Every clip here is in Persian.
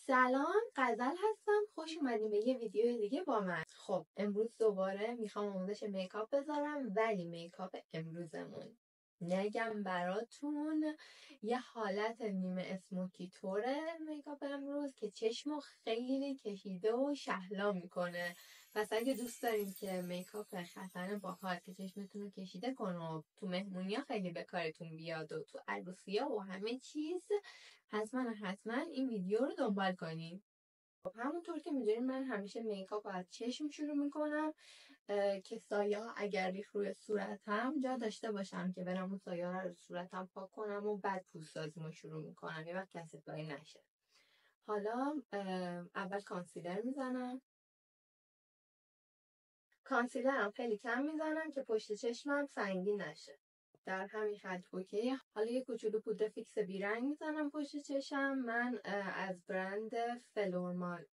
سلام، غزل هستم. خوش اومدین به یه ویدیو دیگه با من. خب امروز دوباره میخوام آموزش میکاپ بذارم، ولی میکاپ امروزمون نگم براتون یه حالت نیمه اسموکی توره میکاپ امروز که چشمو خیلی کشیده و شهلا میکنه. پس اگه دوست دارین که میکاپ خفن باحال که چشمتون رو کشیده کنه و تو مهمونی ها خیلی به کارتون بیاد و تو عروسی ها و همه چیز، حتما این ویدیو رو دنبال کنین. خب همونطور که میدونین من همیشه میکاپ از چشم شروع میکنم که سایه ها اگر ریخت روی صورتم جا داشته باشم که برم اون سایه ها رو صورتم پاک کنم و بعد پوستازیمو شروع میکنم، یه وقت کثیف‌کاری نشه. حالا اول کانسیلر میزنم. کانسیلرم خیلی کم میزنم که پشت چشمم سنگین نشه. در همین حد اوکی. حالا یه کوچولو پودر فیکس بیرنگ میزنم پشت چشم. من از برند فلورمار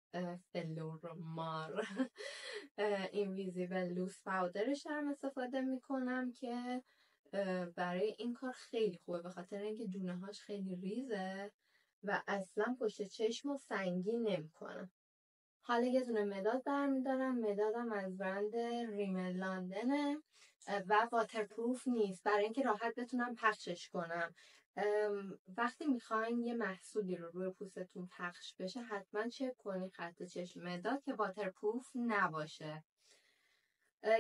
اینویزیبل لوس پاودرش هم استفاده میکنم که برای این کار خیلی خوبه، به خاطر اینکه دونه هاش خیلی ریزه و اصلا پشت چشم رو سنگین نمیکنه. حالا یه دونه مداد برمیدارم. مدادم از برند ریمل لندنه و واترپروف نیست، برای اینکه راحت بتونم پخشش کنم. وقتی میخواین یه محصولی رو روی پوستتون پخش بشه حتما چک کنین خط چشم مداد که واترپروف نباشه.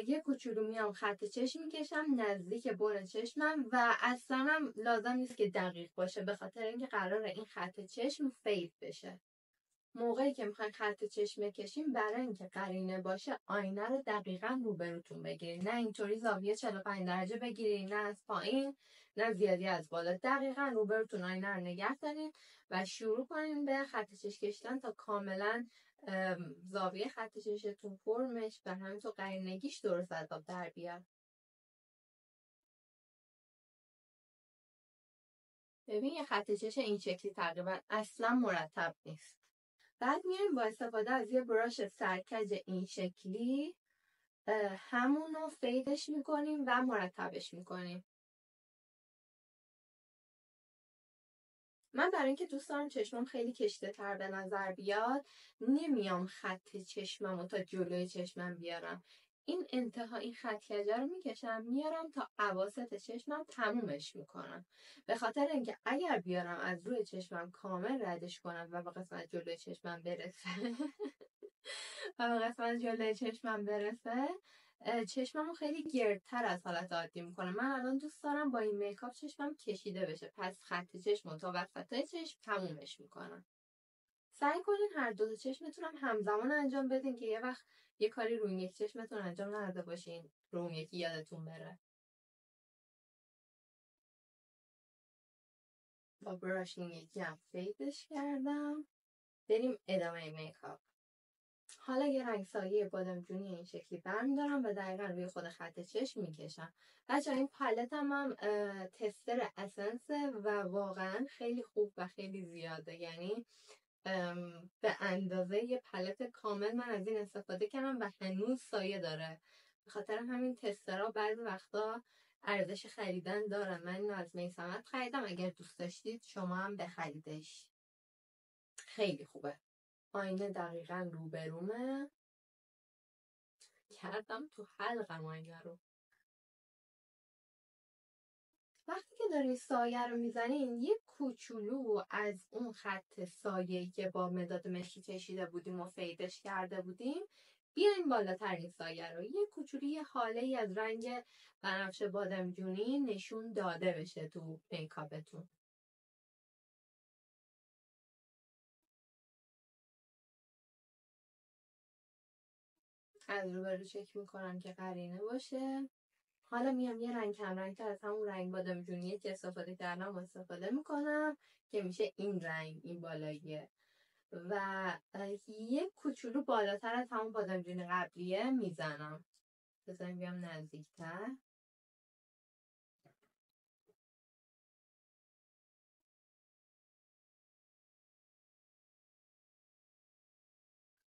یه کوچولو میام خط چشم میکشم نزدیک بن چشمم و اصلا هم لازم نیست که دقیق باشه، به خاطر اینکه قراره این خط چشم فید بشه. موقعی که میخواین خط چشم بکشیم، برای اینکه قرینه باشه آینه رو دقیقاً روبروتون بگیرید، نه اینطوری زاویه 45 درجه بگیرید، نه از پایین نه زیادی از بالا. دقیقاً روبروتون آینه رو نگه دارین و شروع کنین به خط چشم کشیدن تا کاملاً زاویه خط چشمتون فرمش و همینطور قرینگیش درست از آب در بیاد. ببین یه خط چشم این شکلی تقریباً اصلا مرتب نیست. بعد میایم با استفاده از یه براش سرکج این شکلی همون رو فیدش میکنیم و مرتبش میکنیم. من برای اینکه دوست دارم چشمم خیلی کشیده تر به نظر بیاد، نمیام خط چشمم رو تا جلوی چشمم بیارم. این انتها این خط کجه رو میکشم میارم تا اواسط چشمم تمومش میکنم، به خاطر اینکه اگر بیارم از روی چشمم کامل ردش کنم و به قسمت جلوی چشمم برسه چشممو خیلی گردتر از حالت عادی میکنه. من الان دوست دارم با این میکاپ چشمم کشیده بشه، پس خط چشمو تا وسطای چشم تمومش میکنم. سعی کنین هر دو چشمتونم همزمان انجام بدین که یه وقت یه کاری روی یک چشمتون انجام نداده باشین رو اون یکی یادتون بره. با براشین یکی هم فیدش کردم. بریم ادامه میکاپ. حالا یه رنگ سایه بادمجونی این شکلی برمیدارم و دقیقا روی خود خط چشم میکشم. بچه این پالتم هم تستر اسنس و واقعا خیلی خوب و خیلی زیاده، یعنی به اندازه یه پالت کامل من از این استفاده کردم و هنوز سایه داره. به خاطر همین تسترها بعضی وقتا ارزش خریدن دارن. من اینو از میسمت خریدم، اگر دوست داشتید شما هم بخریدش، خیلی خوبه. آینه دقیقا روبرومه، کردم تو حلقم آینه رو. وقتی که دارین سایه رو میزنین یه کوچولو از اون خط سایه‌ای که با مداد مشکی کشیده بودیم و فیدش کرده بودیم بیاین بالاتر این سایه رو یه کوچولو یه حاله ای از رنگ بنفش بادمجونی نشون داده بشه تو میکاپتون. از روبرو چک میکنم که قرینه باشه. حالا میام یه رنگ کم رنگ از همون رنگ بادمجونیه که استفاده کردم استفاده میکنم که میشه این رنگ، این بالاییه، و یه کوچولو بالاتر از همون بادمجونی قبلیه میزنم. بذاریم بیام نزدیکتر.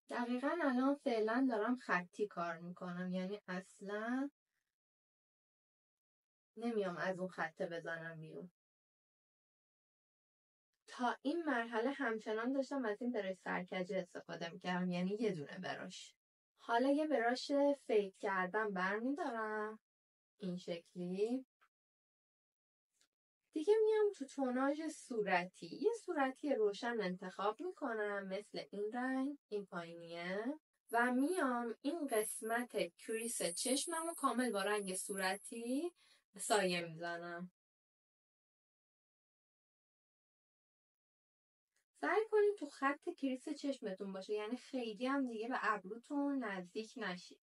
دقیقا الان فعلا دارم خطی کار میکنم، یعنی اصلا نمیام از اون خطه بزنم بیرون. تا این مرحله همچنان داشتم از این براش سرکجه استفاده میکردم، یعنی یه دونه براش. حالا یه براش فید کردم برمیدارم این شکلی. دیگه میام تو توناژ صورتی، یه صورتی روشن انتخاب میکنم مثل این رنگ، این پایینیه، و میام این قسمت کریس چشمم رو کامل با رنگ صورتی سایه میزنم. سعی کنید تو خط کریس چشمتون باشه، یعنی خیلی هم دیگه به ابروتون نزدیک نشید.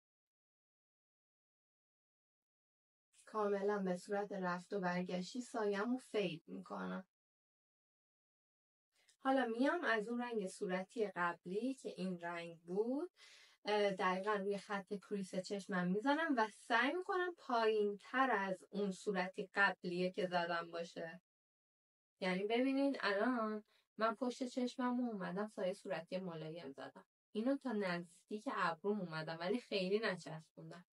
کاملا به صورت رفت و برگشتی سایه‌مو فید میکنم. حالا میام از اون رنگ صورتی قبلی که این رنگ بود دقیقا روی خط کریس چشمم میزنم و سعی میکنم پایین تر از اون صورتی قبلیه که زدم باشه. یعنی ببینید الان من پشت چشمم اومدم سایه صورتی ملایم زدم، اینو تا نزدیک ابروم اومدم ولی خیلی نچسبوندم.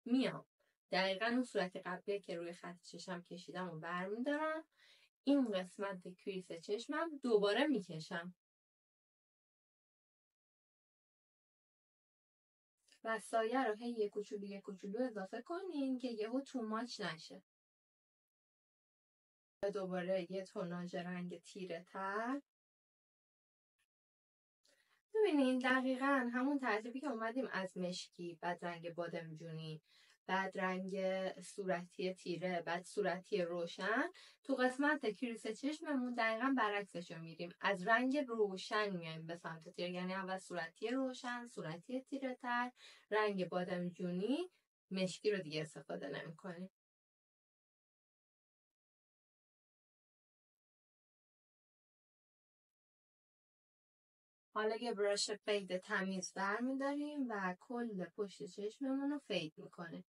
میام دقیقا اون صورت قبلیه که روی خط چشم کشیدم و برمیدارم، این قسمت کریس چشمم دوباره میکشم و سایه رو هی یک کوچولو اضافه کنین که یهو تو ماچ نشه. دوباره یه توناژ رنگ تیره تر. ببینین دقیقا همون ترتیبی که اومدیم از مشکی، بعد رنگ بادمجونی، بعد رنگ صورتی تیره، بعد صورتی روشن، تو قسمت کریس چشممون دقیقا برعکسش رو میریم، از رنگ روشن میایم به سمت تیره، یعنی اول صورتی روشن، صورتی تیره تر، رنگ بادمجونی، مشکی رو دیگه استفاده نمی‌کنیم. حالا یه براش فید تمیز برمیداریم و کل پشت چشممون رو فید میکنیم.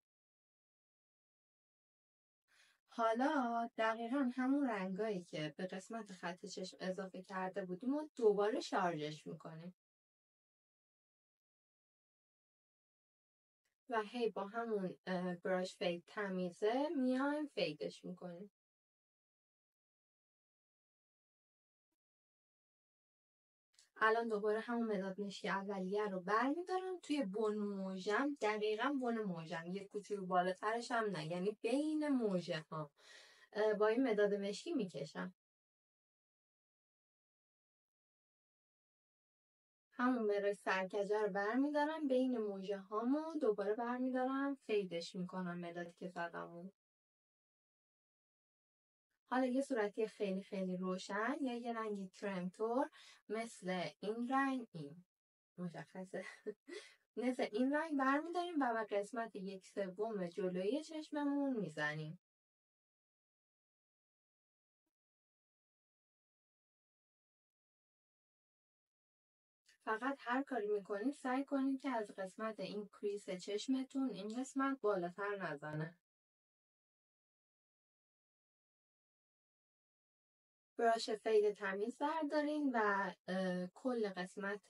حالا دقیقا همون رنگایی که به قسمت خط چشم اضافه کرده بودیم و دوباره شارژش میکنیم و هی با همون براش فید تمیزه میایم فیدش میکنیم. الان دوباره همون مداد مشکی اولیه رو برمیدارم توی بن موژم، دقیقا بن موژم، یه کوچولو بالاترش هم نه، یعنی بین موژه ها با این مداد مشکی میکشم. همون مقدار سرکجه رو برمیدارم بین موجه هامو دوباره برمیدارم فیدش میکنم مدادی که زدمون. حالا یه صورتی خیلی خیلی روشن یا یه رنگی کرمتور مثل این رنگ، این مشخصه مثل این رنگ برمیداریم و به قسمت 1/3 جلویی چشممون میزنیم. فقط هر کاری میکنید سعی کنید که از قسمت این کریس چشمتون این قسمت بالاتر نزنه. براش فید تمیز بردارین و کل قسمت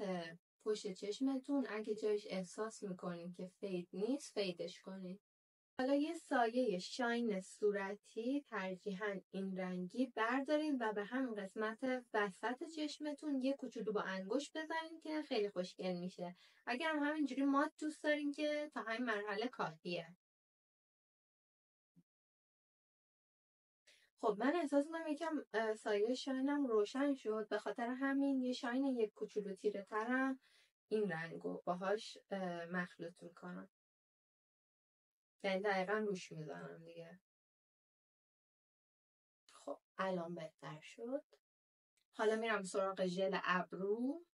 پشت چشمتون اگه جایش احساس میکنین که فید نیست فیدش کنین. حالا یه سایه شاین صورتی ترجیحاً این رنگی بردارین و به همین قسمت وسط چشمتون یه کوچولو با انگشت بزنین که خیلی خوشگل میشه. اگر هم همینجوری مات دوست دارین که تا همین مرحله کافیه. خب من احساس میکنم یکم سایه شاینم روشن شد، به خاطر همین یه شاین یک کوچولو تیره ترم این رنگو باهاش مخلوط میکنم، یعنی دقیقا روش میزنم دیگه. خب الان بهتر شد. حالا میرم سراغ ژل ابرو.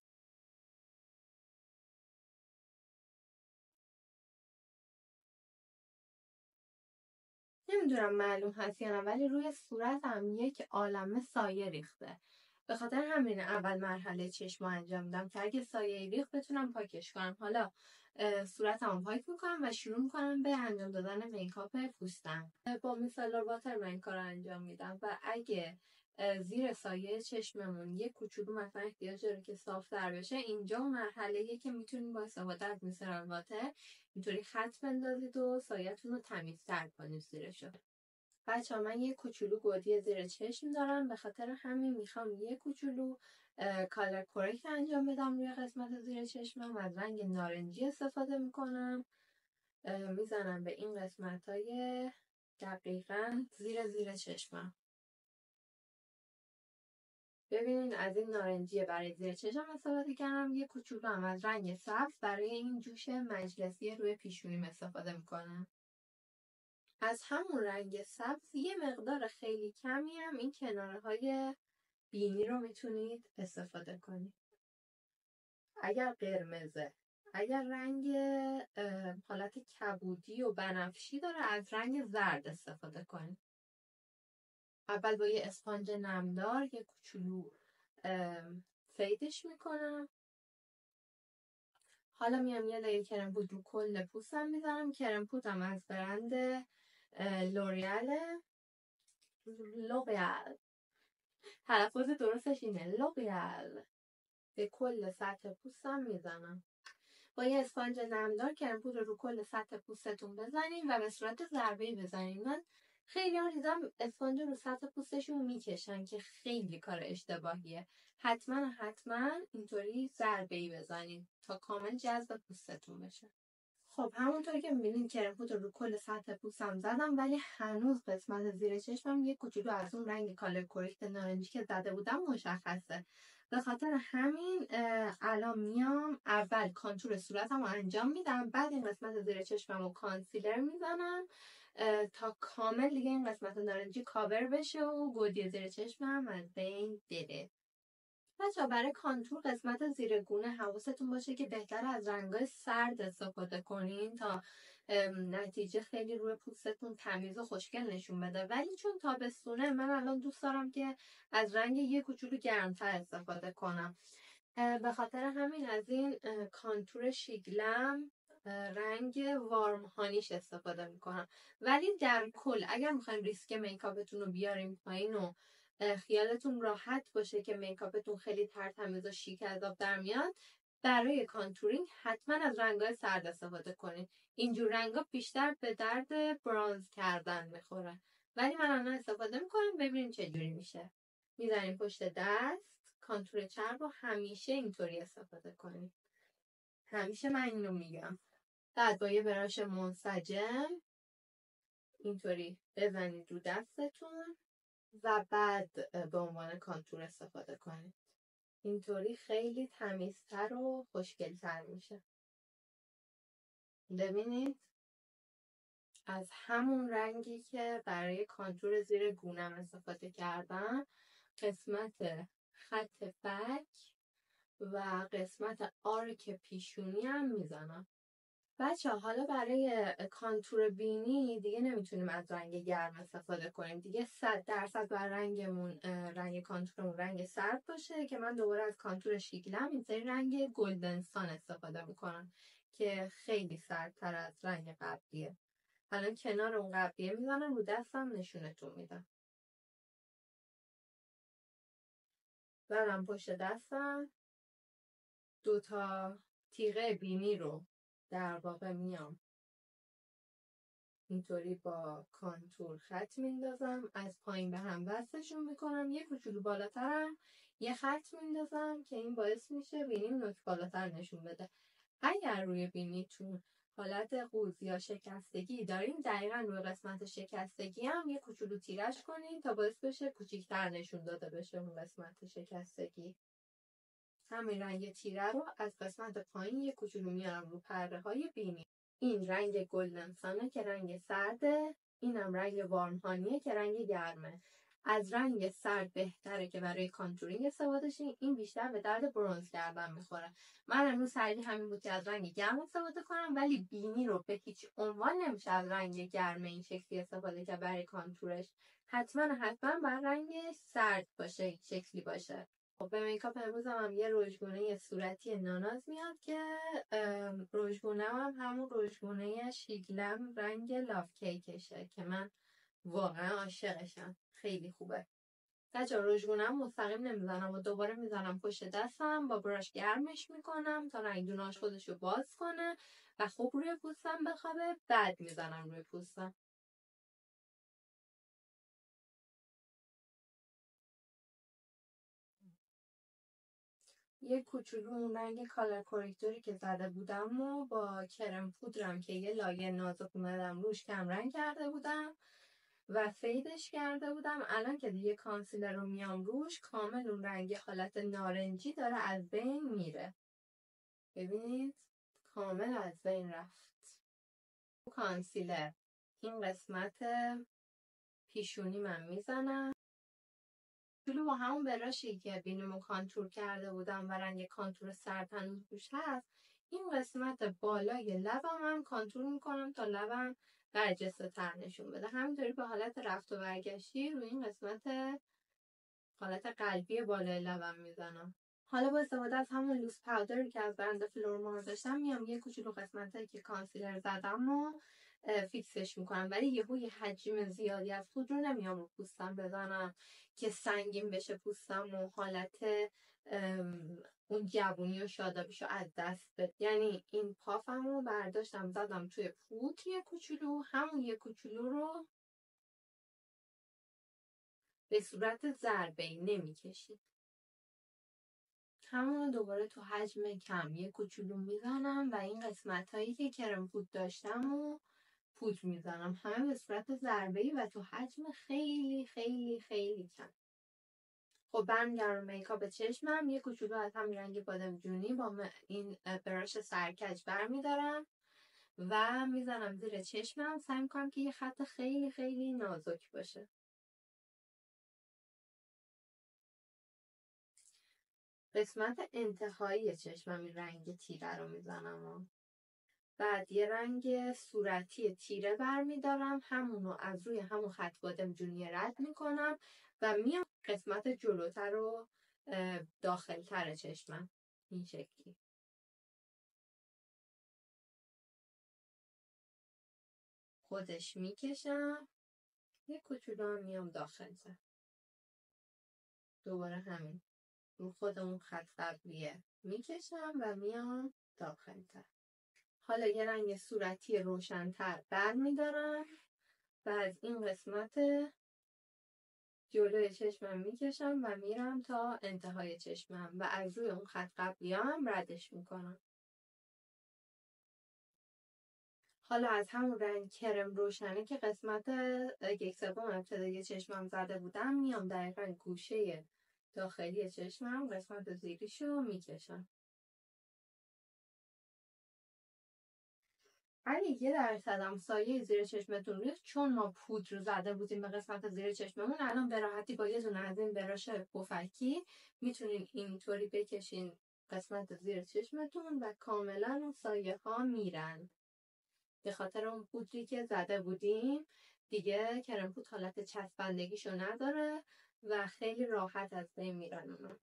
نمیدونم معلوم هست یا نه ولی روی صورتم یک عالمه سایه ریخته، به خاطر همین اول مرحله چشم انجام میدم که اگه سایه ریخت بتونم پاکش کنم. حالا صورتمو پاک میکنم و شروع میکنم به انجام دادن میکاپ پوستم. با میسلر واتر من این کار رو انجام میدم و اگه زیر سایه چشممون یه کوچولو مثلا احتیاج داره که صاف تر بشه، اینجا مرحله که میتونیم با استفاده از میسلر واتر اینطوری خط بندازید و سایه‌تون رو تمیزتر کنید زیرشو. بچه‌ها من یه کوچولو گودی زیر چشم دارم، به خاطر همین میخوام یه کوچولو کالر کرکت انجام بدم روی قسمت زیر چشمم. از رنگ نارنجی استفاده میکنم، میزنم به این قسمت های دقیقا زیر چشمم. ببینین از این نارنجی برای زیر چشم استفاده کردم. یه کوچولو هم از رنگ سبز برای این جوش مجلسی روی پیشونیم استفاده میکنم. از همون رنگ سبز یه مقدار خیلی کمی هم این کنارهای بینی رو میتونید استفاده کنید. اگر قرمزه، اگر رنگ حالت کبودی و بنفشی داره، از رنگ زرد استفاده کنید. اول با یه اسفانج نمدار یه کوچولو فیدش میکنم. حالا میام یه لایه کرم پود رو کل پوستم میزنم. کرم پودم از برند لوریال. تلفظ درستش اینه، لوریال. به کل سطح پوستم میزنم. با یه اسفانج نمدار کرم پود رو کل سطح پوستتون بزنین و به صورت ضربه‌ای بزنین. من خیلی ها دیدم اسفانج رو سطح پوستشون میکشن که خیلی کار اشتباهیه. حتما اینطوری ضربه‌ای بزنین تا کامل جذب پوستتون بشه. خب همونطور که میبینید کرم پود رو کل سطح پوستم زدم، ولی هنوز قسمت زیر چشمم یه کوچولو از اون رنگ کالر کرکت نارنجی که زده بودم مشخصه. به خاطر همین الان میام اول کانتور صورتم رو انجام میدم، بعد این قسمت زیر چشمم رو کانسیلر میزنم تا کامل دیگه این قسمت نارنجی کاور بشه و گودی زیر چشمم از بین بره. بچه‌ها برای کانتور قسمت زیر گونه حواستون باشه که بهتر از رنگ‌های سرد استفاده کنین تا نتیجه خیلی روی پوستتون تمیز و خوشگل نشون بده. ولی چون تابستونه من الان دوست دارم که از رنگ یه کوچولو گرمتر استفاده کنم. به خاطر همین از این کانتور شیگلم رنگ وارم هانیش استفاده میکنم. ولی در کل اگر میخوایم ریسک میکاپتون رو بیاریم پایین و خیالتون راحت باشه که میکاپتون خیلی ترتمیز و شیک از آب در میاد، برای کانتورینگ حتما از رنگ‌های سرد استفاده کنید. اینجور رنگا بیشتر به درد برانز کردن میخوره. ولی من الان استفاده میکنم، ببینیم چه جوری میشه. میزنیم پشت دست. کانتور چرب رو همیشه اینطوری استفاده کنید. همیشه من اینو میگم. بعد با یه براش منسجم اینطوری بزنید رو دستتون و بعد به عنوان کانتور استفاده کنید. اینطوری خیلی تمیزتر و خوشگلتر میشه. ببینید از همون رنگی که برای کانتور زیر گونم استفاده کردم، قسمت خط فک و قسمت آرک پیشونی هم میزنم. بچه حالا برای کانتور بینی دیگه نمیتونیم از رنگ گرم استفاده کنیم. دیگه 100% بر رنگمون رنگ کانتورمون رنگ سرد باشه که من دوباره از کانتور شیگلم این سری رنگ گلدن سان استفاده میکنم که خیلی سردتر از رنگ قبلیه. الان کنار اون قبلیه میزنم رو دستم نشونتون میدم. برم پشت دستم 2 تیغه بینی رو در واقع میام اینطوری با کانتور خط میندازم، از پایین به هم وصلشون میکنم، یه کوچولو بالاترم یه خط میندازم که این باعث میشه بینیم نوک بالاتر نشون بده. اگر روی بینیتون حالت قوز یا شکستگی دارین، دقیقا روی قسمت شکستگی هم یه کوچولو تیرش کنین تا باعث بشه کوچیکتر نشون داده بشه اون قسمت شکستگی. همین رنگ تیره رو از قسمت پایین یه کوچولو میارم رو پرده های بینی. این رنگ گلدن سانه که رنگ سرده، اینم رنگ وارم هانیه که رنگ گرمه. از رنگ سرد بهتره که برای کانتورینگ استفاده شین، این بیشتر به درد برونز کردن میخوره. من امروز سعی همین بود که از رنگ گرم استفاده کنم، ولی بینی رو به هیچ عنوان نمیشه از رنگ گرم این شکلی استفاده کرد برای کانتورش. حتما بر رنگ سرد باشه، این شکلی باشه. خب به میکاپ امروز هم یه رژگونه صورتی ناناز میاد که رژگونه هم همون رژگونه شیگلم رنگ لاف کیکشه که من واقعا عاشقشم، خیلی خوبه. بچه‌ها رژگونه‌ام مستقیم نمیزنم و دوباره میزنم پشت دستم، با براش گرمش میکنم تا رنگدوناش خودشو باز کنه و خوب روی پوستم بخوابه، بعد میزنم روی پوستم. یه کوچولو اون رنگ کالر کرکتوری که زده بودم و با کرم پودرم که یه لایه نازک اومدم روش کمرنگ کرده بودم و فیدش کرده بودم. الان که دیگه کانسیلر رو میام روش کامل اون رنگ حالت نارنجی داره از بین میره. ببینید کامل از بین رفت. کانسیلر این قسمت پیشونی من میزنم جلو با همون براشی که بینیمو کانتور کرده بودم و رنگ کانتور سرد هنوز روش هست. این قسمت بالای لبم هم کانتور میکنم تا لبم برجسته تر نشون بده. همینطوری به حالت رفت و برگشتی روی این قسمت حالت قلبی بالای لبم میزنم. حالا با استفاده از همون لوس پاودری که از برند فلورمار داشتم میام یه کوچولو قسمتی که کانسیلر زدم و فیکسش میکنم، ولی یه حجم زیادی از پودر رو نمیام رو پوستم بزنم که سنگین بشه پوستم و حالت اون جوونی و شادابیشو از دست بده. یعنی این پافم رو برداشتم زدم توی پودر یه کوچولو، همون یه کوچولو رو به صورت ضربه‌ای نمیکشید، همون دوباره تو حجم کم یه کوچولو میزنم و این قسمت هایی که کرم پود داشتم و پودر میزنم، همه به صورت ضربه‌ای و تو حجم خیلی خیلی خیلی کم. خب برمیگردم میکاپ چشمم، یه کوچولو از همین رنگ بادمجونی با این براش سرکج برمیدارم و میزنم زیر چشمم. سعی میکنم که یه خط خیلی خیلی نازک باشه. قسمت انتهایی چشمم این رنگ تیره رو میزنم. بعد یه رنگ صورتی تیره برمیدارم، همونو از روی همون خط بادمجونی رد میکنم و میام قسمت جلوتر رو داخلتر چشمم این شکلی خودش میکشم، یه کوچولو میام داخلتر، دوباره همین رو خودمون خط قبلیه میکشم و میام داخلتر. حالا یه رنگ صورتی روشن‌تر برمیدارم و از این قسمت جلوی چشمم میکشم و میرم تا انتهای چشمم و از روی اون خط قبلی هم ردش میکنم. حالا از همون رنگ کرم روشنه که قسمت 1/3 ابتدای چشمم زده بودم میام دقیقا گوشه داخلی چشمم قسمت زیریشو میکشم. اگه 1% سایه زیر چشمتون ریخت، چون ما پودر زده بودیم به قسمت زیر چشممون، الان به راحتی با یه دونه از این براش پفکی میتونین اینطوری بکشین قسمت زیر چشمتون و کاملا اون سایه ها میرن. به خاطر اون پودری که زده بودیم دیگه کرم پود حالت چسبندگیشو نداره و خیلی راحت از بین میرن اونا.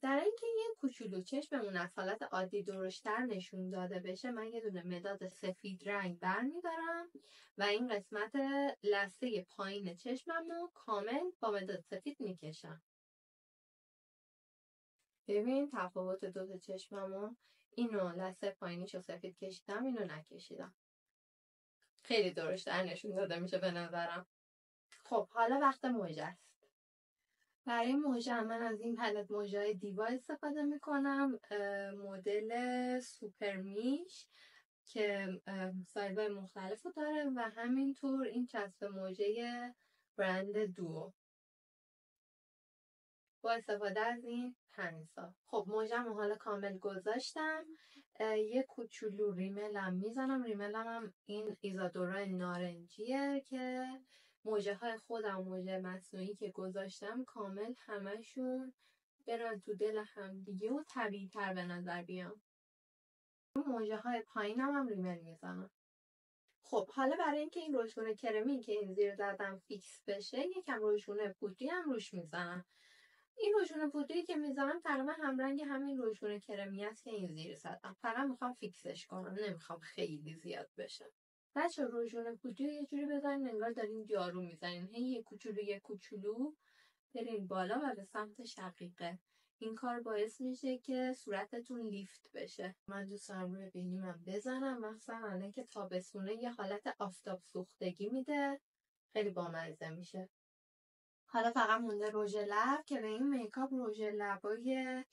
در اینکه یه کوچولو چشممون از حالت عادی درشتر نشون داده بشه، من یه دونه مداد سفید رنگ برمیدارم و این قسمت لثه پایین چشمم رو کامل با مداد سفید میکشم. ببین تفاوت دوتا چشممو، اینو لثه پایینیشو سفید کشیدم، اینو نکشیدم، خیلی درشتر نشون داده میشه به نظرم. خب حالا وقت موژه است. برای موژه من از این پلت موژه‌های دیوا استفاده میکنم، مدل سوپر میش که سایزهای مختلف رو داره و همینطور این چسب موژه برند دو با استفاده از این پنسا. خب موژه‌مو حالا کامل گذاشتم، یه کوچولو ریملم میزنم. ریملم هم این ایزادورا نارنجیه که موجه های خودم موجه مصنوعی که گذاشتم کامل همشون برن تو دل هم دیگه و طبیعی تر به نظر بیان. موجه های پایینم هم ریمل میزنم. خب حالا برای اینکه این روشونه کرمی که این زیر زدم فیکس بشه، یکم روشونه پودری هم روش میزنم. این روشونه پودری که میزنم تقریبا همرنگ همین روشونه کرمی است که این زیر زدم، فقط میخوام فیکسش کنم، نمیخوام خیلی زیاد بشه. بچه روژون پودری یه جوری بزنین انگار دارین جارو میزنین، هی یه کوچولو برین بالا و به سمت شقیقه. این کار باعث میشه که صورتتون لیفت بشه. من دوست دارم روی بینیمم بزنم، مثلا الان که تابستونه یه حالت آفتاب سوختگی میده، خیلی بامزه میشه. حالا فقط مونده رژ لب که به این میکاپ رژ لبای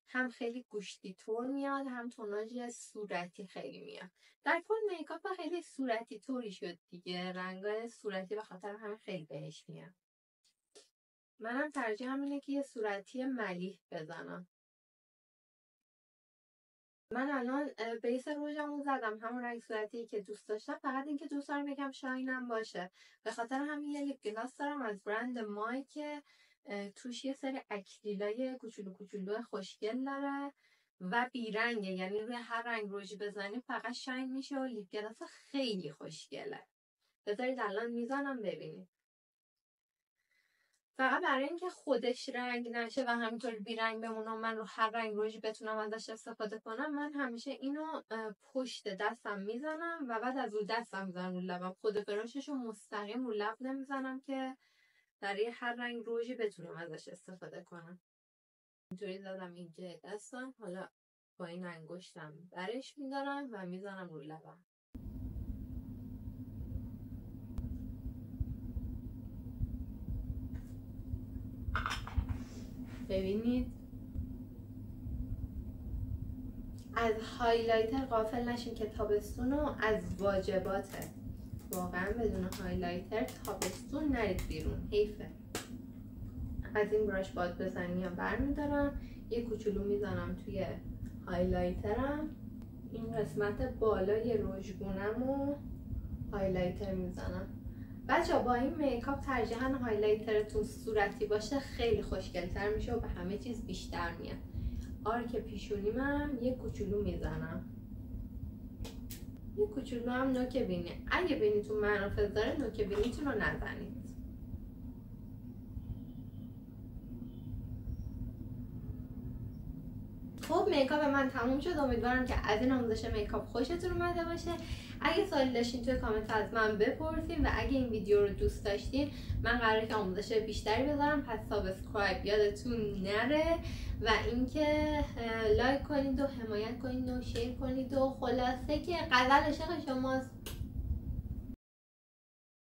هم خیلی گوشتی طور میاد، هم توناژ صورتی خیلی میاد. در کل میکاپ خیلی صورتی طوری شد دیگه، رنگای صورتی به خاطر همین خیلی بهش میاد. منم ترجیحم اینه که یه صورتی ملیح بزنم. من الان بیس روژمو زدم، همون رنگ صورتی که دوست داشتم، فقط اینکه دوست دارم یکم شاینم باشه. به خاطر همین یه لیپ گلاس دارم از برند مای که توش یه سری اکریلای کوچولو کوچولو خوشگل داره و بیرنگه، یعنی روی هر رنگ روژ بزنیم فقط شاین میشه و لیپ گلاس خیلی خوشگله. بذارید الان میزنم ببینید. فقط برای اینکه خودش رنگ نشه و همینطور بیرنگ بمونه و من رو هر رنگ روژ بتونم ازش استفاده کنم، من همیشه اینو پشت دستم میزنم و بعد از رو دستم میزنم رو لبم. خود فراشش رو مستقیم رو لب نمیزنم که برای هر رنگ روژ بتونم ازش استفاده کنم. اینطوری زدم اینجا دستم، حالا با این انگشتم برش میدارم و میزنم رو لبم. ببینید از هایلایتر غافل نشین که تابستون رو از واجباته، واقعا بدون هایلایتر تابستون نرید بیرون، حیفه. از این براش باد بزنی یا برمیدارم، یه کوچولو میزنم توی هایلایترم، این قسمت بالای رژگونمو هایلایتر میزنم. بچه با این میکاپ ترجیحاً هایلایترتون صورتی باشه، خیلی خوشگلتر میشه و به همه چیز بیشتر میاد. آرک پیشونیمم یه کوچولو میزنم، یه کوچولو هم نوک بینی. اگه بینیتون منافذ داره نوک بینیتون رو نزنید. خب میکاپ من تموم شد. امیدوارم که از این آموزش میکاپ خوشتون اومده باشه. اگه سوالی داشتین توی کامنت از من بپرسین و اگه این ویدیو رو دوست داشتین من قراره که آموزش بیشتری بذارم، پس سابسکرایب یادتون نره و اینکه لایک کنید و حمایت کنید و شیر کنید و خلاصه که غزل عشق شماست.